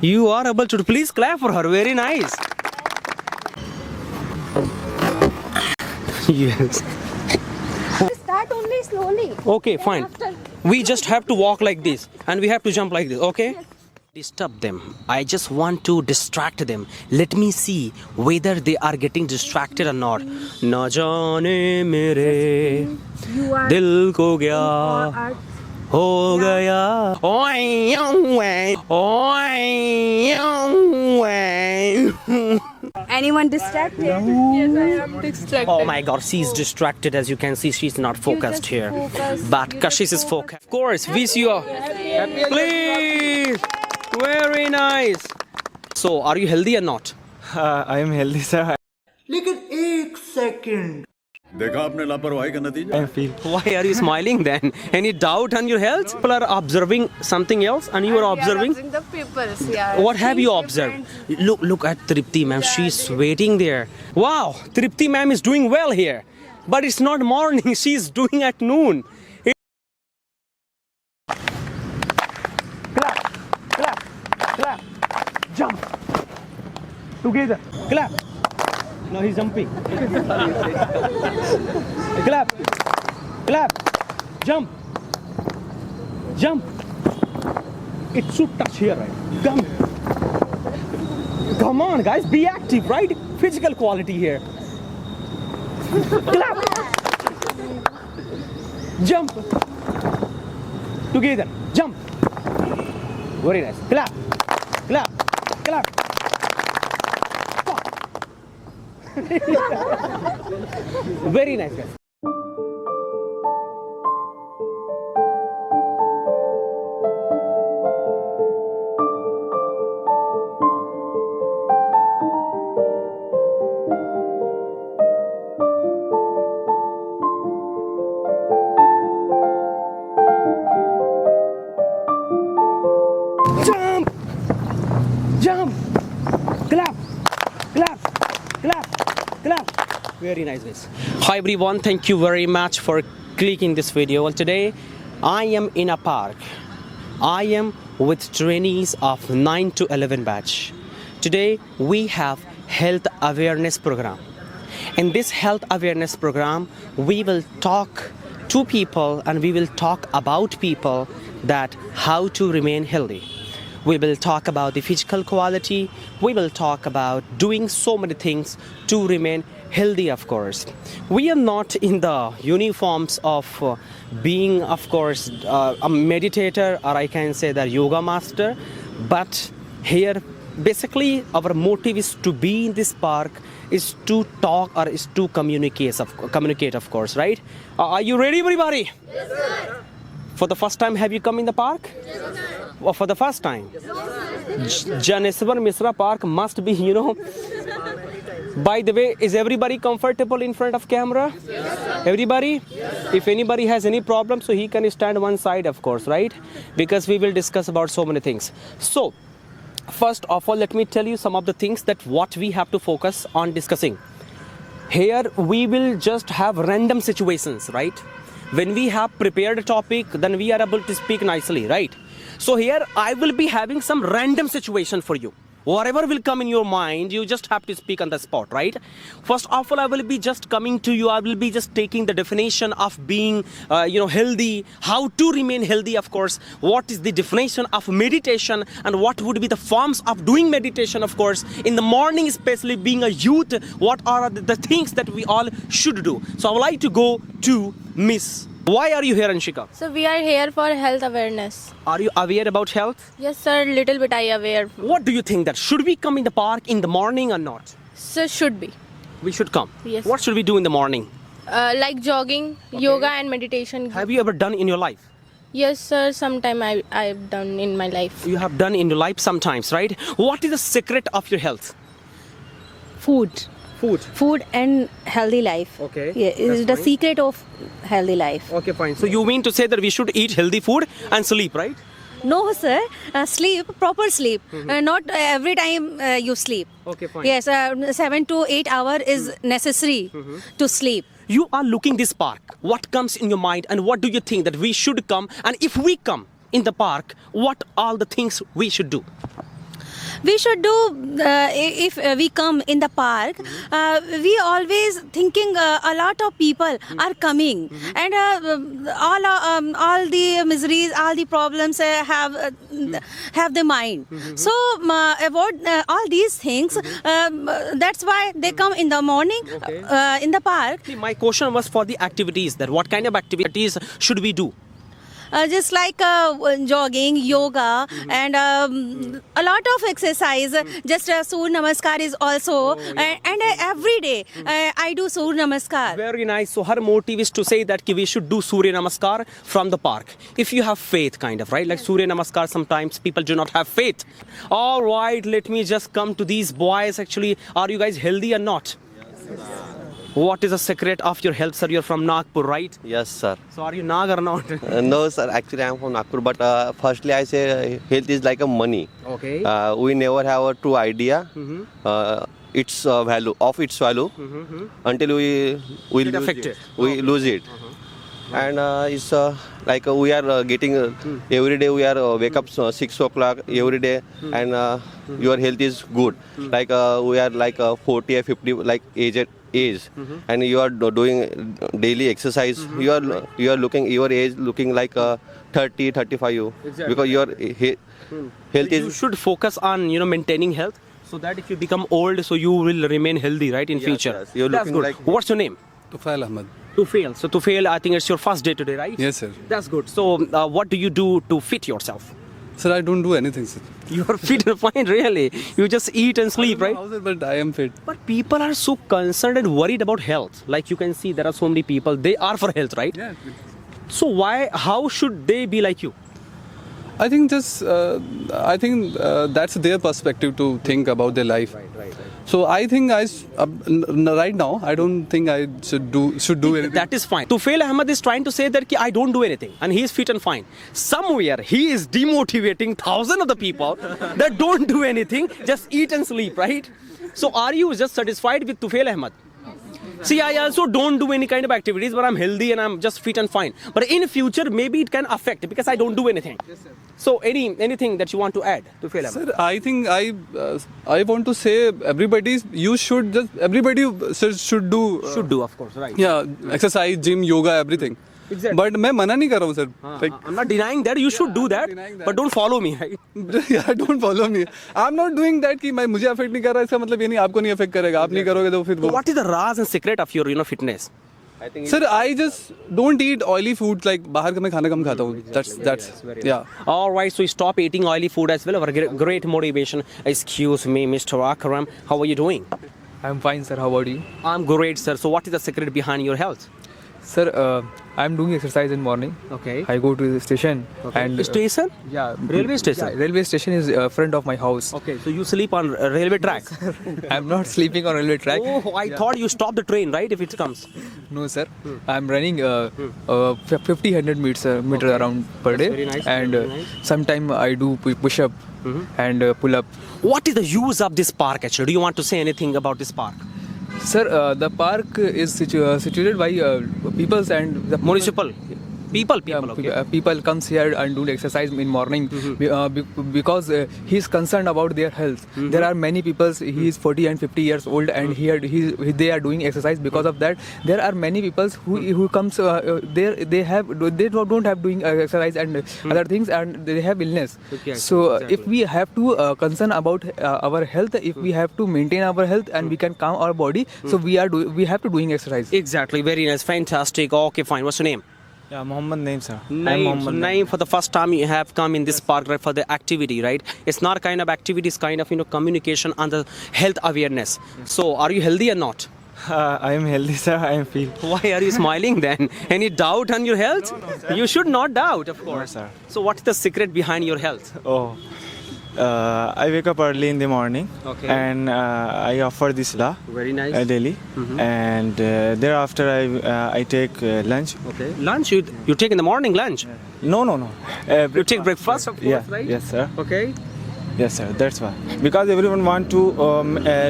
You are able to. Please clap for her. Very nice. Yes. Start only slowly. Okay, fine. We just have to walk like this and we have to jump like this, okay? Disturb them. I just want to distract them. Let me see whether they are getting distracted or not. Na jaane mere dil ko kya ho gaya. Oy, oy, oy, oy. Anyone distracted? Yes, I am distracted. Oh my god, she's distracted. As you can see, she's not focused here. But Kashish is focused. Of course, wish you a please. Very nice. So, are you healthy or not? I am healthy, sir. लेकिन एक second देखा आपने लापरवाही का नतीजा I feel. Why are you smiling then? Any doubt on your health? People are observing something else and you are observing? The papers, yeah. What have you observed? Look at Tripti ma'am. She's waiting there. Wow, Tripti ma'am is doing well here. But it's not morning. She's doing at noon. Clap. Jump. Together. Clap. Now he's jumping. Clap. Jump. It should touch here, right? Come on, guys. Be active, right? Physical quality here. Clap. Jump. Together. Jump. Very nice. Clap. Very nice, guys. Jump. Clap. Very nice, guys. Hi everyone, thank you very much for clicking this video. Well, today I am in a park. I am with trainees of 9 to 11 batch. Today we have health awareness program. In this health awareness program, we will talk to people and we will talk about people that how to remain healthy. We will talk about the physical quality. We will talk about doing so many things to remain healthy, of course. We are not in the uniforms of being, of course, a meditator, or I can say the yoga master. But here, basically, our motive is to be in this park, is to talk or is to communicate, of course, right? Are you ready, everybody? Yes, sir. For the first time, have you come in the park? Yes, sir. Or for the first time? Janeswar Misra Park must be, By the way, is everybody comfortable in front of camera? Yes, sir. Everybody? Yes, if anybody has any problem, so he can stand one side, of course, right? Because we will discuss about so many things. So, first of all, let me tell you some of the things that what we have to focus on discussing. Here, we will just have random situations, right? When we have prepared a topic, then we are able to speak nicely, right? So here, I will be having some random situation for you. Whatever will come in your mind, you just have to speak on the spot, right? First of all, I will be just coming to you. I will be just taking the definition of being, healthy, how to remain healthy, of course. What is the definition of meditation and what would be the forms of doing meditation, of course. In the morning, especially being a youth, what are the things that we all should do? So I would like to go to Miss. Why are you here, Anshika? So we are here for health awareness. Are you aware about health? Yes, sir. Little bit I aware. What do you think that should we come in the park in the morning or not? So should be. We should come. Yes. What should we do in the morning? Like jogging, yoga and meditation. Have you ever done in your life? Yes, sir. Sometime I've done in my life. You have done in your life sometimes, right? What is the secret of your health? Food and healthy life. Okay, Yeah, is the fine. secret of healthy life. Okay, fine. So you mean to say that we should eat healthy food and sleep, right? No, sir. Sleep, proper sleep. Not every time you sleep. Okay, fine. Yes, 7 to 8 hours is necessary to sleep. You are looking this park. What comes in your mind and what do you think that we should come? And if we come in the park, what are the things we should do? we should do if we come in the park. We always thinking a lot of people are coming, and all the miseries, all the problems have the mind. So avoid all these things. That's why they come in the morning in the park. See, my question was for the activities. That what kind of activities should we do? Just like jogging, yoga, and a lot of exercise. Just Surya Namaskar is also, and every day I do Surya Namaskar. Very nice. So her motive is to say that we should do Surya Namaskar from the park. If you have faith, kind of, right? Like Surya Namaskar, sometimes people do not have faith. All right, let me just come to these boys. Actually, are you guys healthy or not? What is the secret of your health, sir? You're from Nagpur, right? Yes, sir. So are you Nag or not? No, sir. Actually, I am from Nagpur. But firstly, I say health is like a money. Okay. We never have a true idea its value until we Get lose affected. it. We lose it. And it's like we are getting every day. We are wake up 6 o'clock every day, and your health is good. Like we are like 40 or 50 like age, and you are doing daily exercise. You are looking your age looking like 30, 35. Because your health You is. should focus on maintaining health, so that if you become old, so you will remain healthy, right, in future. yes. You're That's looking good. like- What's your name? Tufail Ahmed. Tufail. So Tufail, I think it's your first day today, right? Yes, sir. That's good. So what do you do to fit yourself? Sir, I don't do anything, sir. You are fit and fine, really. You just eat and sleep, right? How, sir, but I am fit. But people are so concerned and worried about health. Like you can see, there are so many people. They are for health, right? Yeah. So how should they be like you? I think that's their perspective to think about their life. Right. So I think right now I don't think I should do anything. That is fine. Tufail Ahmed is trying to say that I don't do anything and he is fit and fine. Somewhere he is demotivating thousands of the people that don't do anything, just eat and sleep, right? So are you just satisfied with Tufail Ahmed? See, I also don't do any kind of activities, but I'm healthy and I'm just fit and fine. But in future, maybe it can affect because I don't do anything. So anything that you want to add to Tufail Ahmed? Sir, I think I want to say everybody should do. Should do, of course, right? Yeah, exercise, gym, yoga, everything. Exactly. But मैं मना नहीं कर रहा हूँ sir. Like, I'm not denying that. You should do that, but don't follow me, right? yeah, don't follow me. I'm not doing that कि मैं मुझे affect नहीं कर रहा इसका मतलब ये नहीं आपको नहीं affect करेगा आप नहीं करोगे तो फिर वो. What is the raz and secret of your fitness? Sir, I just don't eat oily foods like बाहर का मैं खाना कम खाता हूँ. That's yeah. All right, so stop eating oily food as well. Our great motivation. Excuse me, Mr. Akram. How are you doing? I'm fine, sir. How about you? I'm great, sir. So what is the secret behind your health? Sir, I'm doing exercise in morning. Okay. I go to the station and Station? yeah, Railway station? Yeah, railway station is front of my house. Okay, so you sleep on railway track. I'm not sleeping on railway track. Oh, I thought you stop the train, right? If it comes. No, sir. I'm running 50-100 meter around per day, very nice, and very nice. sometime I do push up and pull up. What is the use of this park actually? Do you want to say anything about this park? Sir, the park is situated by peoples and the Municipal. People, Yeah, okay. people comes here and do exercise in morning because he is concerned about their health. There are many people. He is 40 and 50 years old, and they are doing exercise. Because of that, there are many people who comes they don't have doing exercise and other things, and they have illness. Okay, so exactly. if we have to concern about our health, if we have to maintain our health and we can calm our body, so we have to doing exercise. Exactly, very nice, fantastic. Okay, fine. What's your name? Yeah, Mohammed Naeem, sir. Naeem, for the first time you have come in this park, right, for the activity, right? It's not kind of activity, it's kind of communication on the health awareness. So are you healthy or not? I am healthy, sir. I am feel. Why are you smiling then? Any doubt on your health? No, you should not doubt, of course. sir. So what's the secret behind your health? Oh, I wake up early in the morning, Okay. and I offer this law Very nice. daily, and thereafter I take lunch. Okay. Lunch you take in the morning lunch. No. You take breakfast, of course, Yeah. right? Yes, sir. Okay. Yes, sir. That's why. Because everyone want to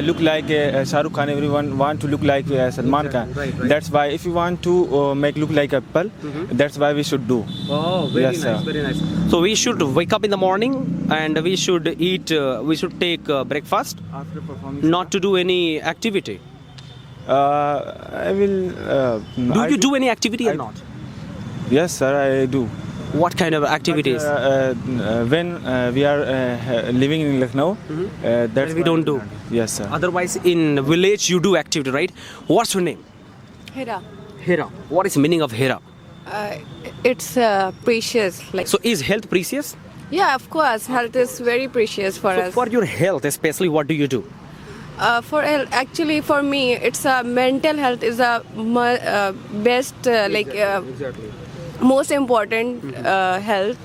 look like Shah Rukh Khan. Everyone want to look like Salman Khan. Right. That's why if you want to make look like Apple, that's why we should do. Oh, very Yes, nice, sir. very nice. So we should wake up in the morning and we should eat. We should take breakfast, After performing, not to do any activity. I will. Do you do any activity or I- not? Yes, sir. I do. What kind of activities? When we are living in Lucknow, that's we why don't do. Yes, sir. Otherwise, in village you do activity, right? What's your name? Hira. Hira. What is meaning of Hira? It's precious. Like So is health precious? yeah, of course, health is very precious for So us. for your health, especially, what do you do? For actually, for me, it's a mental health is a best most important health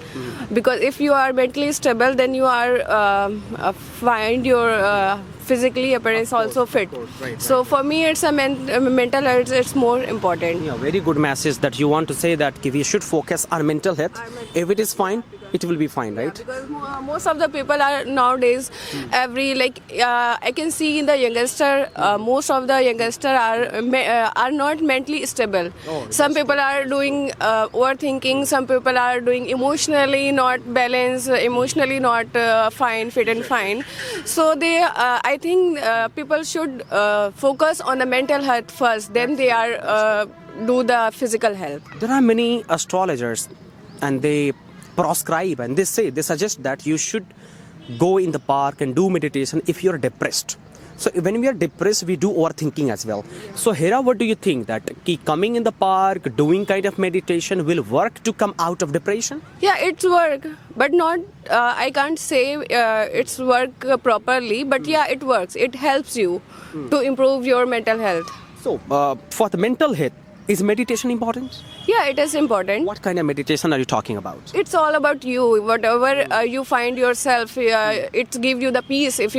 because if you are mentally stable, then you are find your physically appearance also fit. So for me, it's a mental health. It's more important. Yeah, very good message that you want to say that we should focus on mental health. If it is fine, it will be fine, right? Because most of the people are nowadays I can see in the youngster most of the youngster are not mentally stable. Some people are doing overthinking, some people are doing emotionally not balanced, emotionally not fit and fine. So they I think people should focus on the mental health first, then they are do the physical health. There are many astrologers and they prescribe and they suggest that you should go in the park and do meditation if you're depressed. So when we are depressed, we do overthinking as well. So Hira, what do you think that coming in the park, doing kind of meditation will work to come out of depression? Yeah, it's work, but not. I can't say it's work properly, but yeah, it works. It helps you to improve your mental health. So for the mental health, is meditation important? Yeah, it is important. What kind of meditation are you talking about? It's all about you. Whatever you find yourself, it give you the peace. If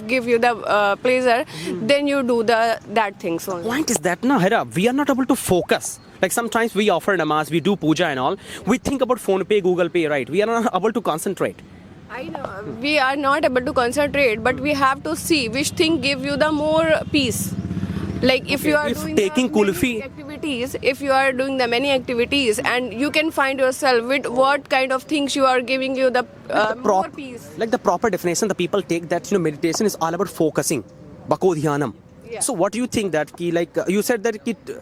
give you the pleasure, then you do that things only. Point is that, no, Hira, we are not able to focus. Like sometimes we offer namaz, we do puja and all. We think about phone pay, Google Pay, right? We are not able to concentrate. I know we are not able to concentrate, but we have to see which thing give you the more peace. Like if you are doing taking the many kulfi activities, if you are doing the many activities, and you can find yourself with what kind of things you are giving you the more peace. Like the proper definition, the people take that meditation is all about focusing, bako dhyanam. Yeah. So what do you think that you said that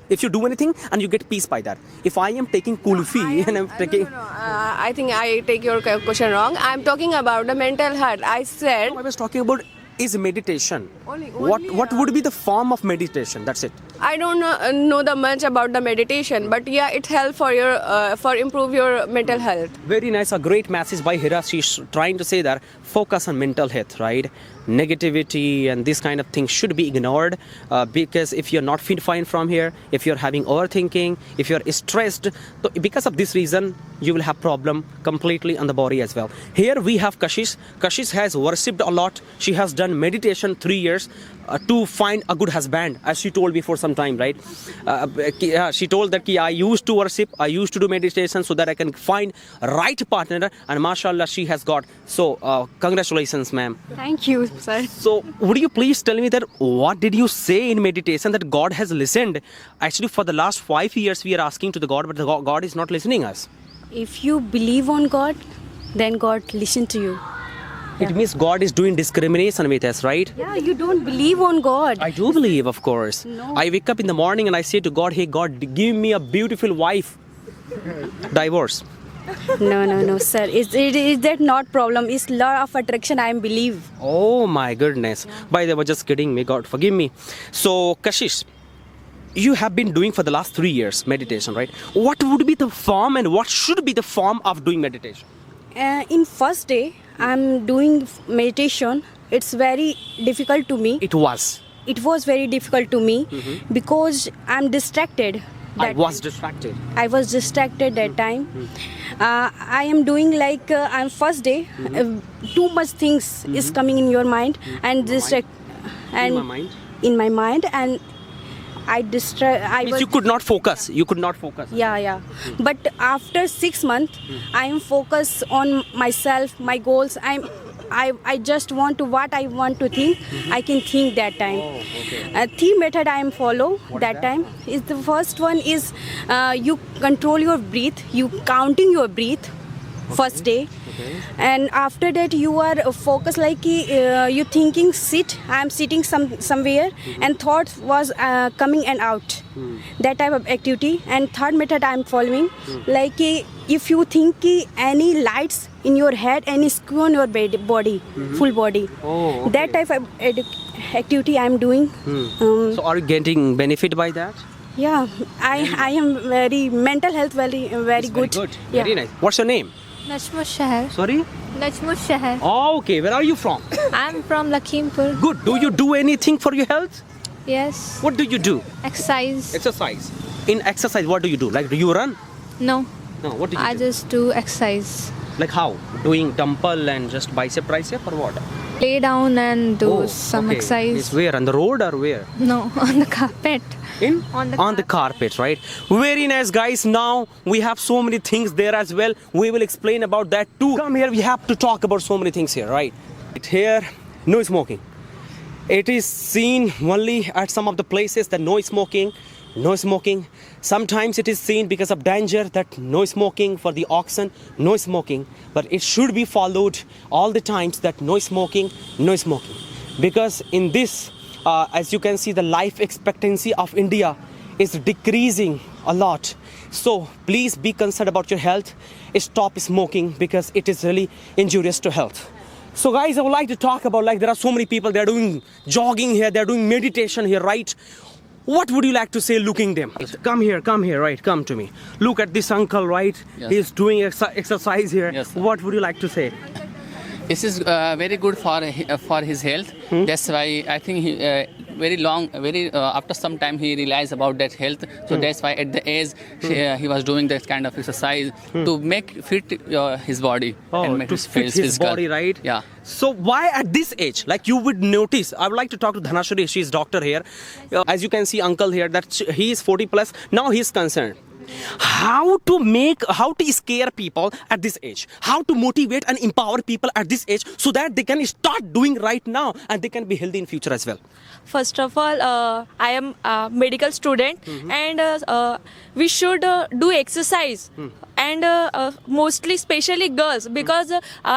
if you do anything and you get peace by that. If I am taking kulfi and I'm taking, No. I think I take your question wrong. I'm talking about the mental health. I said I was talking about is meditation. Only, What would be the form of meditation? That's it. I don't know the much about the meditation, but yeah, it helps for your for improve your mental health. Very nice, a great message by Hira. She's trying to say that focus on mental health, right? Negativity and this kind of things should be ignored because if you're not fine from here, if you're having overthinking, if you're stressed, so because of this reason, you will have problem completely on the body as well. Here we have Kashish. Kashish has worshipped a lot. She has done meditation 3 years to find a good husband, as she told before some time, right? She told that I used to worship, I used to do meditation so that I can find right partner, and mashallah, she has got. So congratulations, ma'am. Thank you, sir. So would you please tell me that what did you say in meditation that God has listened? Actually, for the last 5 years we are asking to the God, but the God is not listening us. If you believe on God, then God listen to you. It means God is doing discrimination with us, right? Yeah, you don't believe on God. I do believe, of course. No. I wake up in the morning and I say to God, hey God, give me a beautiful wife. Divorce. No, sir. Is that not problem? It's law of attraction, I believe. Oh my goodness. By the way, just kidding me, God forgive me. So Kashish, you have been doing for the last 3 years meditation, right? What would be the form and what should be the form of doing meditation? In first day, I'm doing meditation. It's very difficult to me. It was very difficult to me because I'm distracted. I was distracted. I was distracted that time. I am doing like I'm first day. Too much things is coming in your mind and distract. And In my mind? In my mind, and I distract. Means you could not focus. You could not focus. Yeah. But after 6 months, I am focused on myself, my goals. I just want to what I want to think. I can think that time. Three method I am follow that time is the first one is you control your breath. You counting your breath first day. And after that you are focused like you thinking sit. I am sitting somewhere and thoughts was coming and out. That type of activity. And third method I am following like if you think any lights in your head, any skew on your body, full body. That type of activity I am doing. So are you getting benefit by that? Yeah, I am very mental health very good. Yeah. Very nice. What's your name? Najmul Shahar. Sorry? Najmul Shahar. Oh, okay. Where are you from? I'm from Lakhimpur. Good. Do you do anything for your health? Yes. What do you do? Exercise. Exercise. In exercise, what do you do? Like, do you run? No. No. What do you I do? just do exercise. Like how? Doing dumbbell and just bicep, tricep, or what? Lay down and do some okay. exercise. It's where? On the road or where? No, on the carpet. On the carpet, right? Very nice, guys. Now we have so many things there as well. We will explain about that too. Come here, we have to talk about so many things here, right? Here, no smoking. It is seen only at some of the places that no smoking. No smoking. Sometimes it is seen because of danger that no smoking for the oxen, no smoking. But it should be followed all the times that no smoking, no smoking. Because in this, as you can see, the life expectancy of India is decreasing a lot. So please be concerned about your health. Stop smoking because it is really injurious to health. So guys, I would like to talk about, like, there are so many people, they are doing jogging here, they are doing meditation here, right? What would you like to say looking them? Come here, right? Come to me. Look at this uncle, right? Yes. He's doing exercise here. Yes, sir. What would you like to say? This is very good for his health. That's why I think he, after some time he realized about that health. So that's why at the age he was doing that kind of exercise to make fit his body and make to his fit his physical. body, right? Yeah. So why at this age? Like, you would notice. I would like to talk to Dhanashri. She's doctor here. As you can see, uncle here, that he is 40 plus. Now he's concerned. How to scare people at this age, how to motivate and empower people at this age so that they can start doing right now and they can be healthy in future as well. First of all, I am a medical student and we should do exercise. And mostly, especially girls, because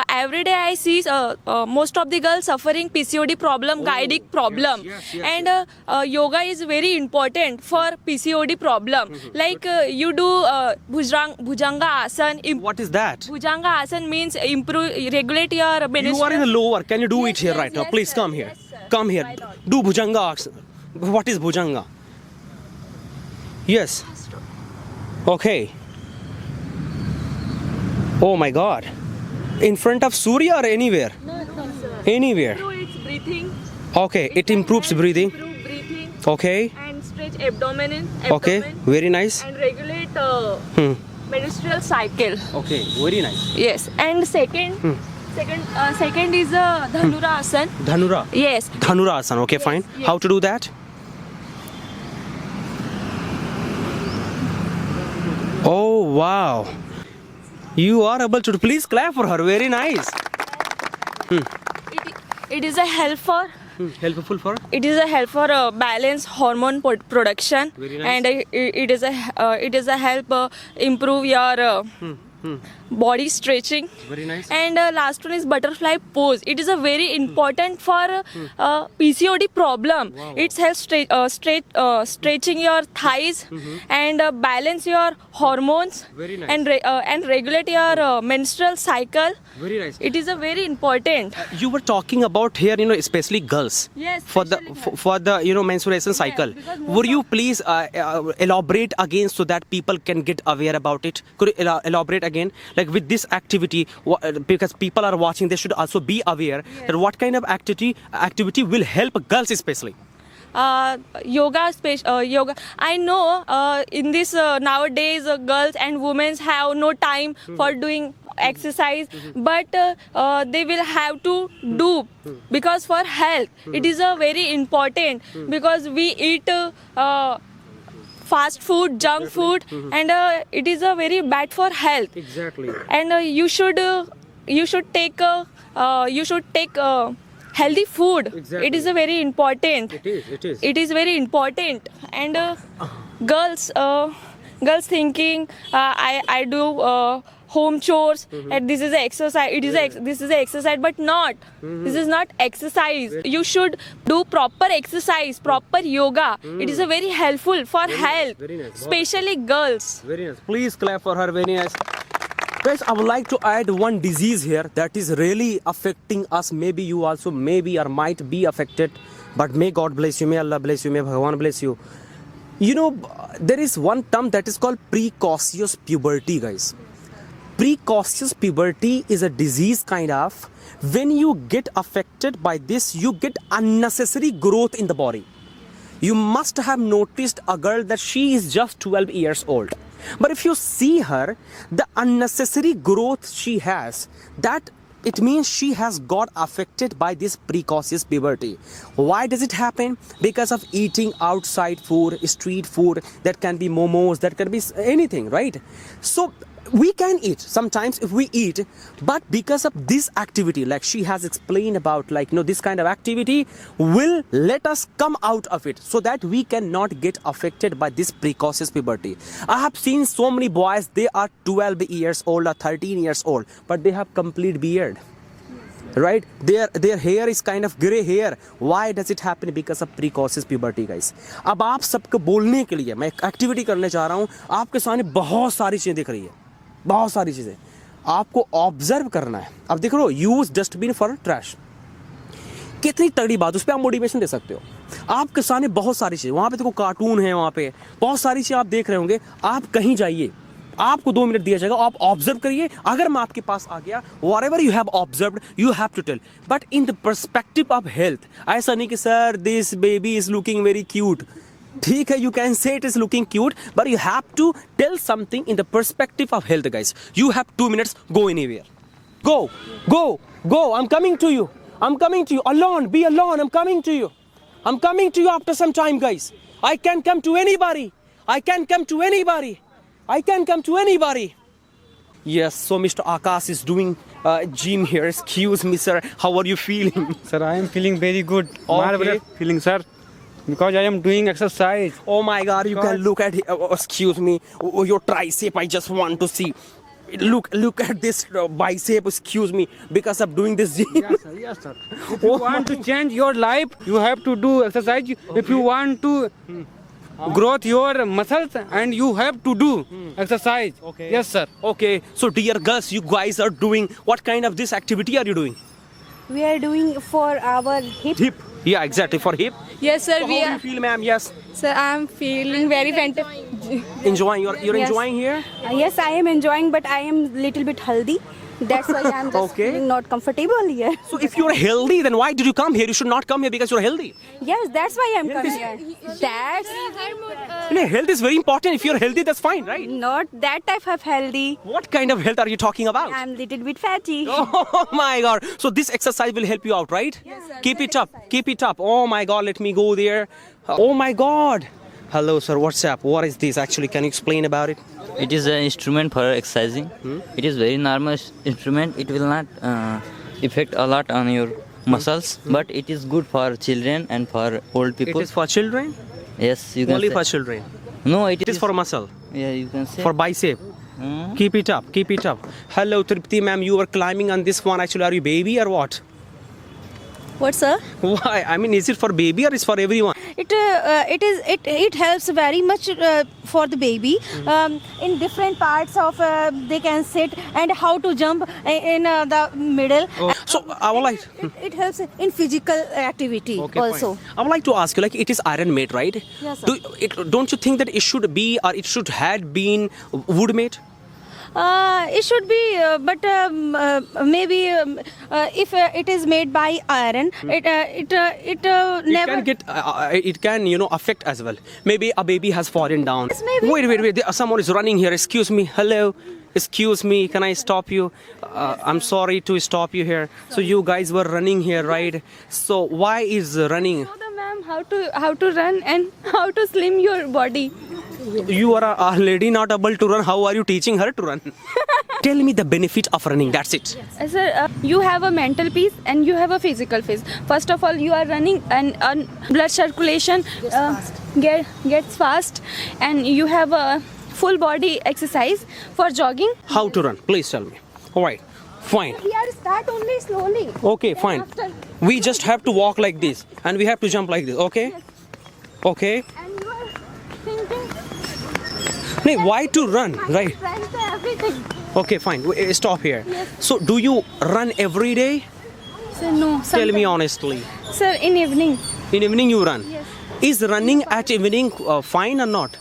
every day I see most of the girls suffering PCOD problem, guidic problem, and yoga is very important for PCOD problem. Like you do Bhujanga Asan. What is that? Bhujanga Asan means regulate your menstrual. You are in the lower. Can you do it here right now? Please sir. come here. Yes, sir. Come here. Why not? Do Bhujanga Asan. What is Bhujanga? Yes. Okay. Oh my God. In front of Surya or anywhere? No, sir. Anywhere. It's breathing. Okay, it improves breathing. Improve breathing Okay. and stretch abdomen. Okay, very nice. And regulate menstrual cycle. Okay, very nice. Yes, and second is Dhanura Asan. Dhanura. Yes. Dhanura Asan. Okay, fine. yes. How to do that? Oh, wow. You are able to. Please clap for her. Very nice. It is a help for. Helpful for? It is a help for balance hormone production. Very nice. And it is a help improve your body stretching. Very nice. And last one is butterfly pose. It is a very important for PCOD problem. It helps stretching your thighs and balance your hormones. Very nice. And regulate your menstrual cycle. Very nice. It is a very important. You were talking about here, especially girls. Yes, For the for the menstruation cycle. Would you please elaborate again so that people can get aware about it? Could you elaborate again? Like with this activity, because people are watching, they should also be aware that what kind of activity will help girls especially. Yoga. I know in this nowadays girls and women have no time for doing exercise, but they will have to do because for health it is a very important because we eat fast food, junk food, and it is a very bad for health. Exactly. And you should take you should take healthy food. Exactly. It is a very important. It is. It is very important. And girls thinking I do home chores and this is a exercise. This is a exercise, but not. This is not exercise. You should do proper exercise, proper yoga. It is a very helpful for health, very nice. especially girls. Very nice. Please clap for her. Very nice. Guys, I would like to add one disease here that is really affecting us. Maybe you also maybe or might be affected. But may God bless you. May Allah bless you. May Bhagavan bless you. You know, there is one term that is called precocious puberty, guys. Precocious puberty is a disease kind of. When you get affected by this, you get unnecessary growth in the body. You must have noticed a girl that she is just 12 years old. But if you see her, the unnecessary growth she has, that it means she has got affected by this precocious puberty. Why does it happen? Because of eating outside food, street food, that can be momos, that can be anything, right? So we can eat sometimes if we eat, but because of this activity, like she has explained about, like, you know, this kind of activity will let us come out of it so that we cannot get affected by this precocious puberty. I have seen so many boys, they are 12 years old or 13 years old, but they have complete beard, right? Their hair is kind of gray hair. Why does it happen? Because of precocious puberty, guys. अब आप सबको बोलने के लिए मैं एक activity करने जा रहा हूँ. आपके सामने बहुत सारी चीज़ें दिख रही है, बहुत सारी चीज़ें आपको ऑब्जर्व करना है. अब देख लो, यूज डस्टबिन फॉर ट्रैश. कितनी तगड़ी बात, उस पर आप मोटिवेशन दे सकते हो. आपके सामने बहुत सारी चीज़ें, वहाँ पे देखो कार्टून है, वहाँ पे बहुत सारी चीज़ें आप देख रहे होंगे. आप कहीं जाइए, आपको 2 मिनट दिया जाएगा, आप ऑब्जर्व करिए. अगर मैं आपके पास आ गया, whatever you have observed, you have to tell. But in the perspective of health, ऐसा नहीं कि sir this baby is looking very cute. ठीक है, you can say it is looking cute, but you have to tell something in the perspective of health, guys. You have 2 minutes, go anywhere. Go, I'm coming to you. I'm coming to you. Alone, be alone, I'm coming to you. I'm coming to you after some time, guys. I can come to anybody. I can come to anybody. I can come to anybody. Yes, so Mr. Akash is doing gym here. Excuse me, sir. How are you feeling? Sir, I am feeling very good. Okay. Marvelous feeling, sir. Because I am doing exercise. Oh my God, you can look at excuse me, your tricep. I just want to see. Look at this bicep. Excuse me, because of doing this gym. Yes, sir. If you want to change your life, you have to do exercise. If you want to growth your muscles, and you have to do exercise. Okay. Yes, sir. Okay, so dear girls, you guys are doing what kind of this activity are you doing? We are doing for our hip. Hip. Yeah, exactly, for hip. Yes, sir. So how do you feel, ma'am? Yes. Sir, I am feeling very fantastic. Enjoying. You're Yes. enjoying here? Yes, I am enjoying, but I am little bit healthy. That's why I am just Okay. feeling not comfortable here. So if you're healthy, then why did you come here? You should not come here because you're healthy. Yes, that's why I'm coming here. That's No, health is very important. If you're healthy, that's fine, right? not that type of healthy. What kind of health are you talking about? I'm little bit fatty. Oh my God. So this exercise will help you out, right? Yes, sir. Keep it up. Keep it up. Oh my God. Let me go there. Oh my God. Hello, sir. What's up? What is this actually? Can you explain about it? It is an instrument for exercising. It is very normal instrument. It will not affect a lot on your muscles, but it is good for children and for old people. It is for children? Yes, you can Only say. for children. No, It is for muscle. Yeah, you can say. For bicep. Keep it up. Keep it up. Hello, Tripti ma'am. You were climbing on this one. Actually, are you baby or what? What, sir? Why? I mean, is it for baby or is for everyone? It helps very much for the baby. In different parts of they can sit and how to jump in the middle. So I would like. It helps in physical activity also. Fine. I would like to ask you, like, it is iron made, right? Yes, sir. Don't you think that it should be or it should had been wood made? It should be, but maybe if it is made by iron, it never. Can get it can affect as well. Maybe a baby has fallen down. Yes, maybe. Wait. Someone is running here. Excuse me. Hello. Excuse me. Can I stop you? I'm sorry to stop you here. So you guys were running here, right? So why is running? Show the ma'am how to run and how to slim your body. You are a lady not able to run. How are you teaching her to run? Tell me the benefit of running. That's it. Sir, you have a mental peace and you have a physical peace. First of all, you are running and blood circulation gets fast, and you have a full body exercise for jogging. How to run? Please tell me. All right. Fine. We are start only slowly. Okay, fine. We just have to walk like this and we have to jump like this. Okay? Okay. And you are thinking. No, why to run? Right. Strength, everything. Okay, fine. Stop here. So, do you run every day? Sir, no. Tell me honestly. Sir, in evening. In evening you run? Yes. Is running at evening fine or not?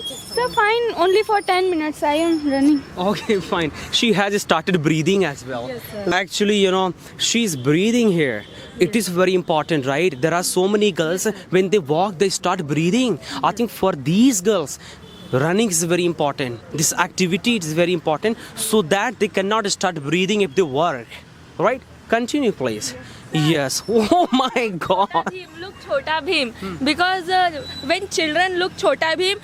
Sir, fine. Only for 10 minutes I am running. Okay, fine. She has started breathing as well. Yes, sir. Actually, she's breathing here. It is very important, right? There are so many girls, when they walk, they start breathing. I think for these girls, running is very important. This activity is very important so that they cannot start breathing if they work. Right? Continue, please. Yes. Oh my God. Look Chhota Bheem, because when children look Chhota Bheem,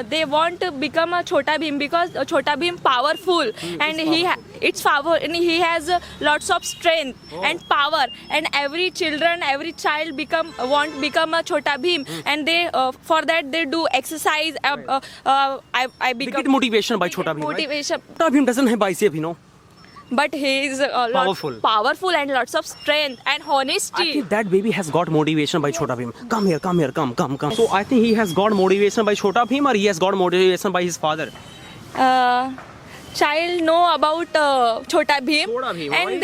they want to become a Chhota Bheem, because Chhota Bheem powerful and he has lots of strength and power, and every child want to become a Chhota Bheem, and they for that they do exercise. I They get motivation by Chhota Bheem. motivation. Right? Chhota Bheem doesn't have bicep, But he is powerful and lots of strength and honesty. I think that baby has got motivation by Chhota Bheem. Come here, come. So I think he has got motivation by Chhota Bheem, or he has got motivation by his father? Child know about Chhota Bheem, and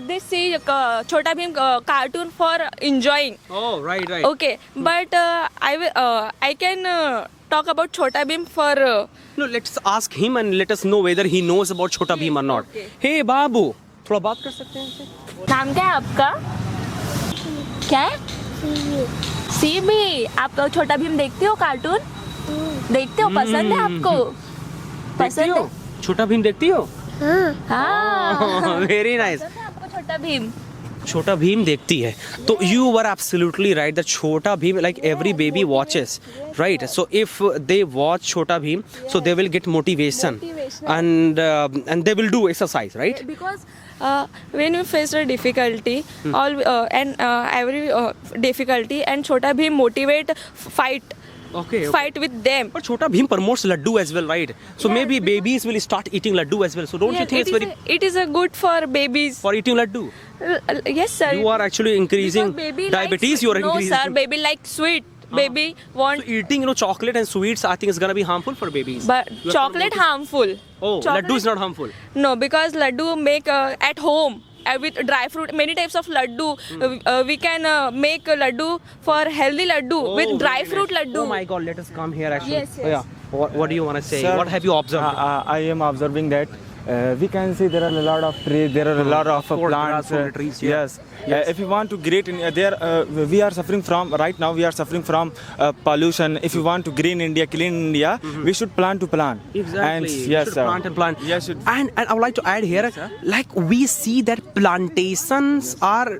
they see Chhota Bheem cartoon for enjoying. Oh, right. Okay, but I can talk about Chhota Bheem for. No, let's ask him and let us know whether he knows about Chhota Bheem or not. Hey, Babu, थोड़ा बात कर सकते हैं इनसे? नाम क्या है आपका? क्या है? सीबी. आप छोटा भीम देखते हो कार्टून? देखते हो? पसंद है आपको? पसंद है? छोटा भीम देखती हो? हाँ. Very nice. पसंद है आपको छोटा भीम? Chhota Bheem देखती है. So you were absolutely right that Chhota Bheem, like every baby watches, right? So if they watch Chhota Bheem, so they will get motivation. And they will do exercise, right? Because when you face a difficulty, every difficulty, and Chhota Bheem motivate fight. Okay. Fight with them. But Chhota Bheem promotes laddu as well, right? So maybe babies will start eating laddu as well. So don't you think it is a good for babies? For eating laddu? Yes, sir. You are actually increasing diabetes. You are increasing. No, sir. Baby like sweet. Baby want. So eating, chocolate and sweets, I think is gonna be harmful for babies. But chocolate harmful. Oh, laddu is not harmful. No, because laddu make at home. With dry fruit, many types of laddu. We can make laddu for healthy laddu with dry fruit laddu. Oh my God, let us come here actually. Yes. Yeah. What do you want to say? Sir, what have you observed? I am observing that we can see there are a lot of trees, there are a lot of plants. Trees, yes. If you want to great India, we are suffering from right now. We are suffering from pollution. If you want to green India, clean India, we should plant. Exactly. And yes, should sir. plant and plant. Yes, and I would like to add here, like we see that plantations are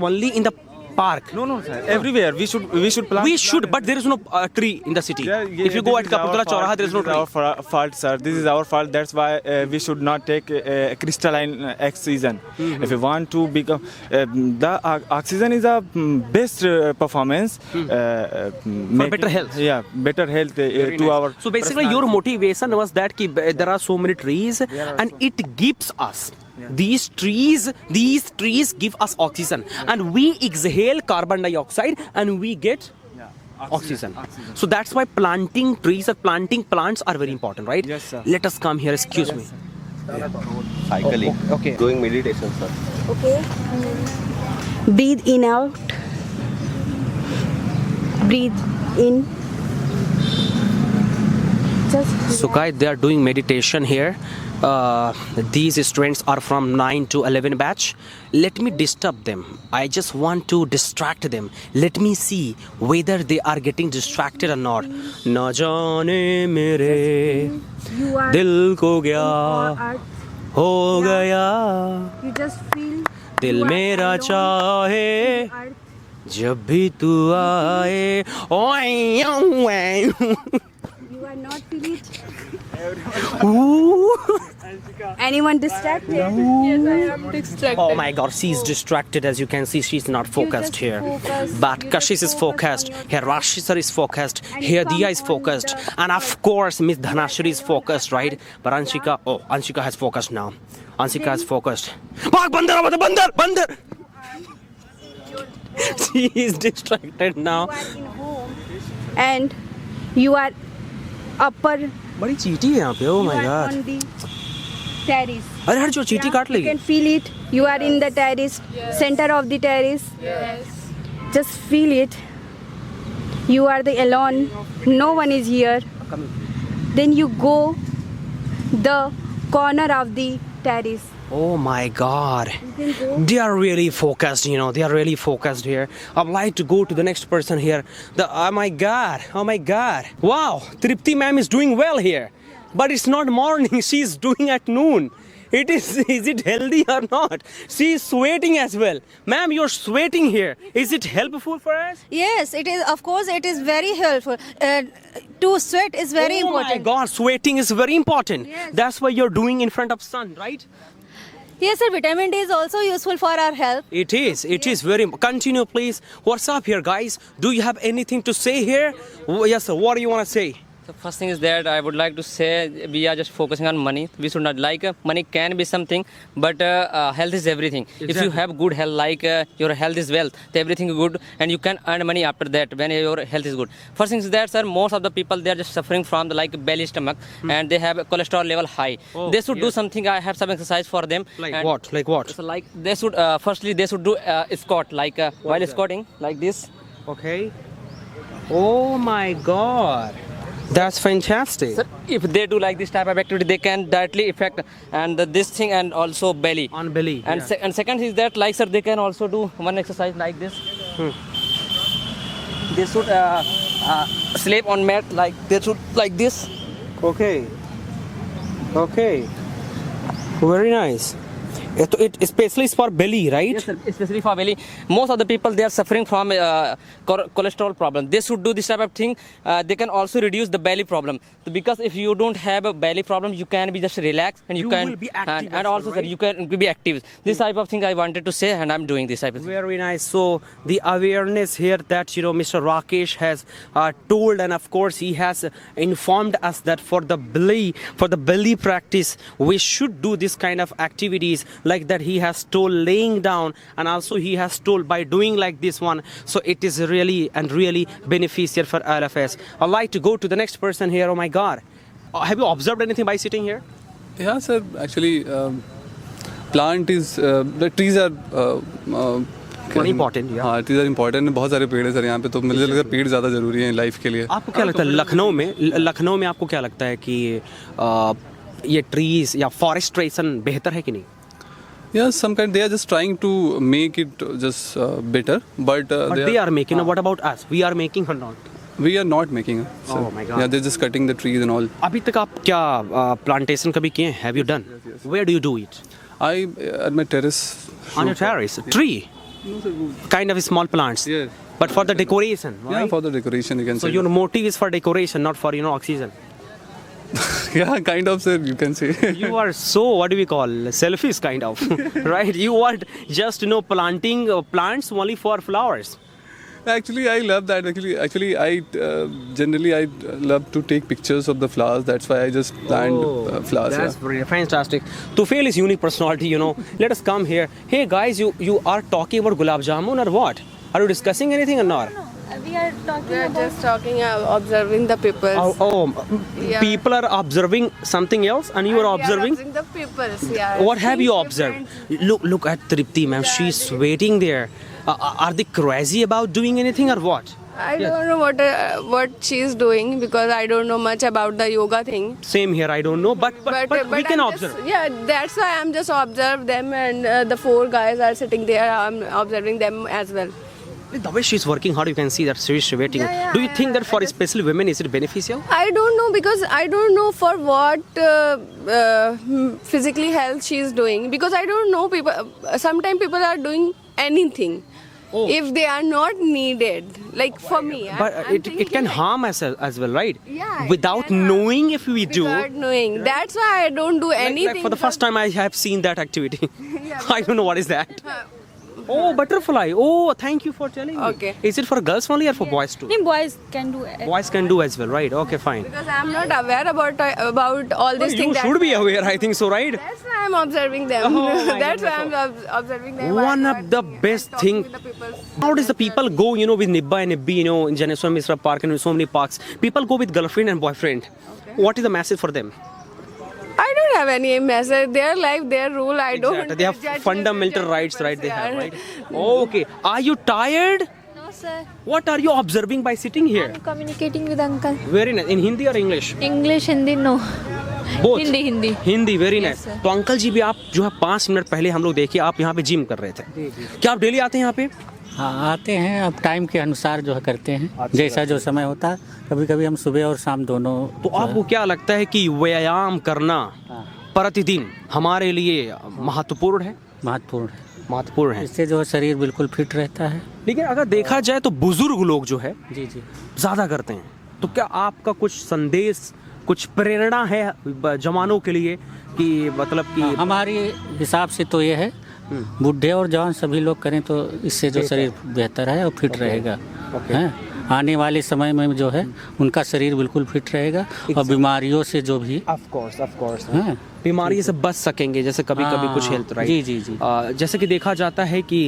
only in the park. No, sir. Everywhere we should plant. We should, but there is no tree in the city. If you go at Kapurthala Chauraha, there is no tree. This is our fault, sir. This is our fault. That's why we should not take crystalline oxygen. If you want to become, the oxygen is a best performance for better health. Yeah, better health to our. So basically, your motivation was that there are so many trees, and it gives us. These trees give us oxygen, and we exhale carbon dioxide and we get oxygen. So that's why planting trees or planting plants are very important, right? Yes, sir. Let us come here. Excuse me. Cycling. Okay. Doing meditation, sir. Okay. Breathe in out. Breathe in. So guys, they are doing meditation here. These students are from 9 to 11 batch. Let me disturb them. I just want to distract them. Let me see whether they are getting distracted or not. Na jaane mere dil ko kya ho gaya. You just feel. Dil mera chahe jab bhi tu aaye. You are not feeling it. Ooh. Anyone distracted? Yes, I am distracted. Oh my god, she's distracted. As you can see, she's not focused here. But Kashish is focused. Here Rashi sir is focused. Here Diya is focused. And of course, Miss Dhanashri is focused, right? But Anshika has focused now. Anshika has focused. Bhag bandar, bandar, bandar. She is distracted now. And you are upper. बड़ी चीटी है यहाँ पे. Oh my you are god. on the terrace. अरे हर जो चीटी काट You लेगी. can feel it. You are in the terrace, center of the terrace. Yes. Just feel it. You are the alone. No one is here. Then you go the corner of the terrace. Oh my god. They are really focused, you know. They are really focused here. I'd like to go to the next person here. Oh my god. Oh my god. Wow. Tripti ma'am is doing well here. But it's not morning. She's doing at noon. Is it healthy or not? She is sweating as well. Ma'am, you're sweating here. Is it helpful for us? Yes, it is. Of course, it is very helpful. To sweat is very important. Oh my god, sweating is very important. Yes. That's why you're doing in front of sun, right? Yes, sir. Vitamin D is also useful for our health. It is very. Continue, please. What's up here, guys? Do you have anything to say here? Yes, sir. What do you want to say? The first thing is that I would like to say we are just focusing on money. We should not money can be something, but health is everything. If you have good health, your health is wealth, then everything is good, and you can earn money after that when your health is good. First thing is that, sir, most of the people they are just suffering from the belly stomach, and they have cholesterol level high. They should do something. I have some exercise for them. Like what? Like what? So they should firstly they should do squat while squatting like this. Okay. Oh my God. That's fantastic. Sir, if they do like this type of activity, they can directly affect and this thing and also belly. On belly. And, yeah. And second is that sir, they can also do one exercise like this. They should sleep on mat they should like this. Okay. Okay. Very nice. It especially is for belly, right? Yes, sir, especially for belly. Most of the people they are suffering from cholesterol problem. They should do this type of thing. They can also reduce the belly problem. So because if you don't have a belly problem, you can be just relaxed and you can will be active and also right? sir, you can be active. This type of thing I wanted to say, and I'm doing this type of thing. Very nice. So the awareness here that Mr. Rakesh has told, and of course he has informed us that for the belly practice, we should do this kind of activities. Like that he has told laying down, and also he has told by doing like this one. So it is really beneficial for all of us. I'd like to go to the next person here. Oh my God. Have you observed anything by sitting here? Yeah, sir. Actually, plant is the trees are very important. Yeah. हाँ, trees are important. बहुत सारे पेड़ हैं sir यहाँ पे, तो मुझे लगता है पेड़ ज़्यादा ज़रूरी हैं लाइफ के लिए. आपको क्या लगता है लखनऊ में आपको क्या लगता है कि ये ट्रीज या फॉरेस्ट्रेशन बेहतर है कि नहीं? Yeah, some kind they are just trying to make it just better, but they are making. What about us? We are making or not? We are not making. Oh my God. Yeah, they're just cutting the trees and all. अभी तक आप क्या plantation कभी किए? Have you done? Yes. Where do you do it? I at my terrace. On your terrace, tree. No, sir. Kind of small plants. Yes. But for the decoration, right? Yeah, for the decoration you can say. So your motive is for decoration, not for oxygen. Yeah, kind of, sir, you can say. You are so, what do we call, selfish kind of, right? You are just planting plants only for flowers. Actually, I love that. Actually, I generally I love to take pictures of the flowers. That's why I just plant flowers. That's very fantastic. Tufail is unique personality, Let us come here. Hey guys, you are talking about gulab jamun or what? Are you discussing anything or not? We are just talking, observing the people. Yeah. People are observing something else, and you are observing. The peoples, yeah. What have you observed? Look at Tripti, ma'am. She's sweating there. Are they crazy about doing anything or what? I don't know what she's doing because I don't know much about the yoga thing. Same here, I don't know, but we can observe. That's why I'm just observe them, and the 4 guys are sitting there. I'm observing them as well. The way she's working hard, you can see that she's sweating. Do you think that for especially women, is it beneficial? I don't know because I don't know for what physically health she's doing because I don't know people. Sometimes people are doing anything. if they are not needed. Like for me, But I'm it thinking can like- harm us as well, right? Yeah, it Without can harm. knowing if we do. Without knowing. That's why I don't do anything. Like for the first time I have seen that activity. I don't know what is that. Uh, Oh, butterfly. Oh, thank you for telling me. Okay. Is it for girls only or for boys too? Boys can do it. Boys can do as well, right? Okay, fine. Because I'm not aware about all these You things. should be aware, I think so, right? That's why I'm observing them. Oh, my That's why I'm observing them. One of the best thing. How does the people go, with Nibba and Nibbi, in Janeswar Misra Park and so many parks? People go with girlfriend and boyfriend. What is the message for them? I don't have any message. Their life, their rule. I don't. They have judge fundamental people's rights, right? They have, yeah. right? Okay. Are you tired? No, sir. What are you observing by sitting here? I'm communicating with uncle. Very nice. In Hindi or English? English, Hindi, no. Both. Hindi. Hindi very nice. तो uncle जी भी आप जो है 5 minute पहले हम लोग देखिए आप यहाँ पे जिम कर रहे थे. क्या आप डेली आते हैं यहाँ पे? हाँ आते हैं, अब टाइम के अनुसार जो है करते हैं. जैसा जो समय होता है, कभी कभी हम सुबह और शाम दोनों. तो आपको क्या लगता है कि व्यायाम करना प्रतिदिन हमारे लिए महत्वपूर्ण है? महत्वपूर्ण है. इससे जो है शरीर बिल्कुल फिट रहता है. लेकिन अगर देखा जाए तो बुजुर्ग लोग जो है जी ज़्यादा करते हैं. तो क्या आपका कुछ संदेश, कुछ प्रेरणा है जवानों के लिए कि मतलब कि हमारे हिसाब से तो ये है बूढ़े और जवान सभी लोग करें तो इससे जो शरीर बेहतर है और फिट रहेगा. हैं? आने वाले समय में जो है उनका शरीर बिल्कुल फिट रहेगा और बीमारियों से जो भी ऑफ कोर्स बीमारी से बच सकेंगे. जैसे कभी कभी कुछ हेल्थ राइट. जी. जैसे कि देखा जाता है कि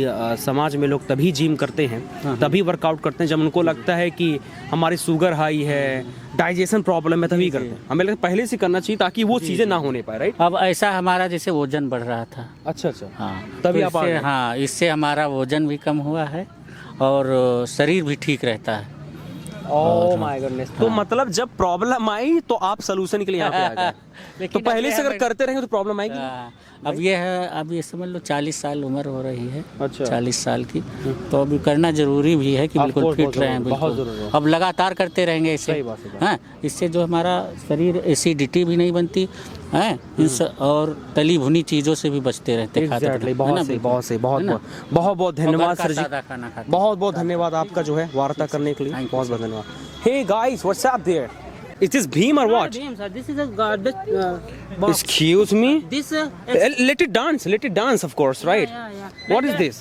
समाज में लोग तभी जिम करते हैं, तभी वर्कआउट करते हैं जब उनको लगता है कि हमारी शुगर हाई है, डाइजेशन प्रॉब्लम है, तभी करते हैं. हमें लगता है पहले से करना चाहिए ताकि वो चीज़ें ना होने पाए, राइट? अब ऐसा हमारा जैसे वजन बढ़ रहा था. अच्छा. हाँ तभी तो आप आ गए. हाँ इससे हमारा वजन भी कम हुआ है और शरीर भी ठीक रहता है. Oh my goodness. तो मतलब जब प्रॉब्लम आई तो आप सोल्यूशन के लिए यहाँ पे आ गए. तो पहले से अगर करते रहेंगे तो प्रॉब्लम आएगी. अब ये है, अब ये समझ लो 40 साल उम्र हो रही है. अच्छा. 40 साल की. तो अभी करना जरूरी भी है कि बिल्कुल फिट रहें. बिल्कुल अब लगातार करते रहेंगे इससे. हाँ इससे जो हमारा शरीर एसिडिटी भी नहीं बनती है और तली भुनी चीज़ों से भी बचते रहते. बहुत धन्यवाद सर जी. बहुत धन्यवाद आपका जो है वार्ता करने के लिए. बहुत धन्यवाद. Hey guys, what's up there? Is this Bhim or what? Bhim, sir. This is a garbage box. Excuse me? This let it dance, of course, right? Yeah. What is this?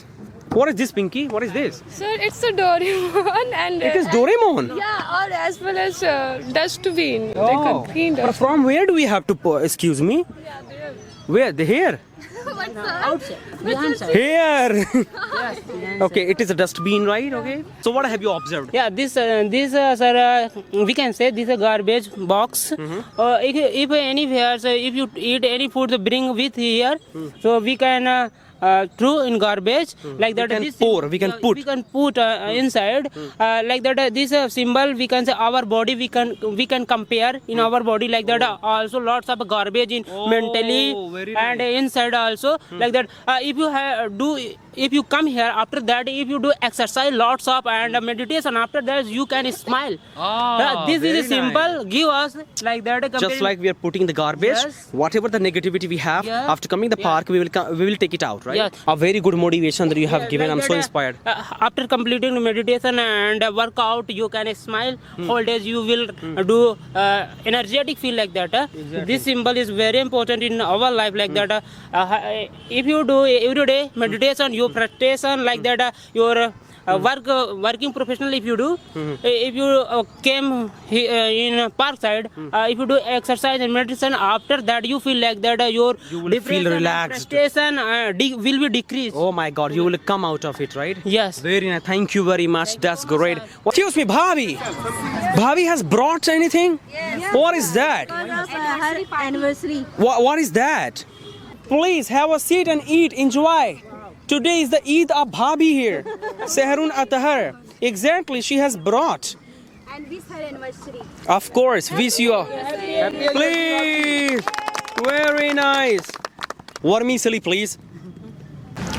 What is this, Pinky? What is this? Sir, it's a Doraemon and It is Doraemon? Yeah, or as well as dustbin. Oh. But from where do we have to excuse me? Yeah, there. Where? Here? outside, behind side. Here. Yes, behind Okay, it is a dustbin, right? Okay. So what have you observed? Yeah, this sir, we can say this is a garbage box. If anywhere, so if you eat any food, bring with here, so we can throw in garbage like that. We can put inside like that. This symbol we can say our body we can compare in our body like that. Also lots of garbage in mentally and inside also like that. If you come here after that, if you do exercise lots of and meditation after that, you can smile. This is a symbol give us like that. Just like we are putting the garbage, whatever the negativity we have, after coming the park, we will take it out, right? Yes. A very good motivation that you have given. I'm so inspired. After completing meditation and workout, you can smile. Whole days you will do energetic feel like that. This symbol is very important in our life like that. If you do every day meditation, your frustration like that, your working professional if you do, if you came in park side, if you do exercise and meditation, after that you feel like that you will feel relaxed. Frustration will be decreased. Oh my God, you will come out of it, right? Yes. Very nice. Thank you very much. That's great. Excuse me, Bhavi. Bhavi has brought anything? Yes. What is that? Because of her anniversary. What is that? Please have a seat and eat. Enjoy. Today is the Eid of Bhabi here. Seharun Atahar. Exactly, she has brought. And this her anniversary. Of course, wish you all. Please. Very nice. Vermicelli, please.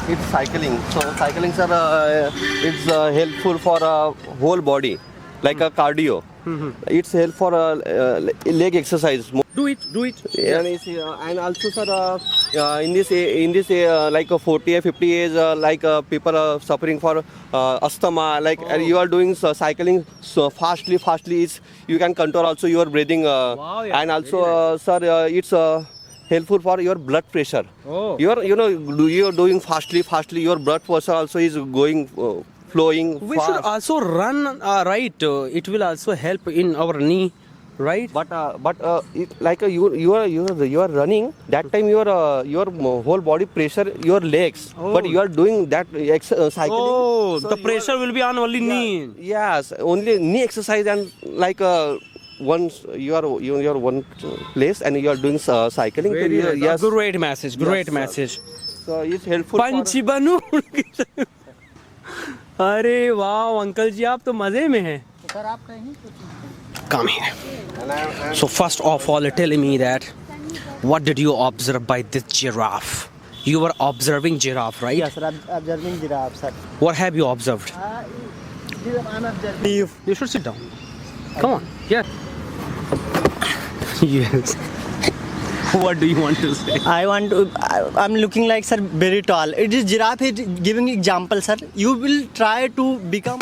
It's cycling. So cycling, sir, it's helpful for a whole body, like a cardio. It's help for leg exercise. Do it. And also, sir, in this like 40 or 50 age, like people are suffering for asthma. Like you are doing cycling so fastly. You can control also your breathing. And also, sir, it's helpful for your blood pressure. You're doing fastly. Your blood pressure also is going. Flowing We fast. should also run right. It will also help in our knee, right? But like you are running. That time your whole body pressure your legs. But you are doing that cycling. Oh, so the pressure will be on only knee. Yes, only knee exercise and like once you are one place and you are doing cycling. Yes. Great message. So it's helpful. पंछी बनूं अरे वाह uncle जी आप तो मजे में हैं. Come here. So first of all, tell me that what did you observe by this giraffe? You were observing giraffe, right? Yes, sir. I'm observing giraffe, sir. What have you observed? I'm observing. You should sit down. Come on. Yeah. Yes. What do you want to say? I'm looking like, sir, very tall. It is giraffe is giving example, sir. You will try to become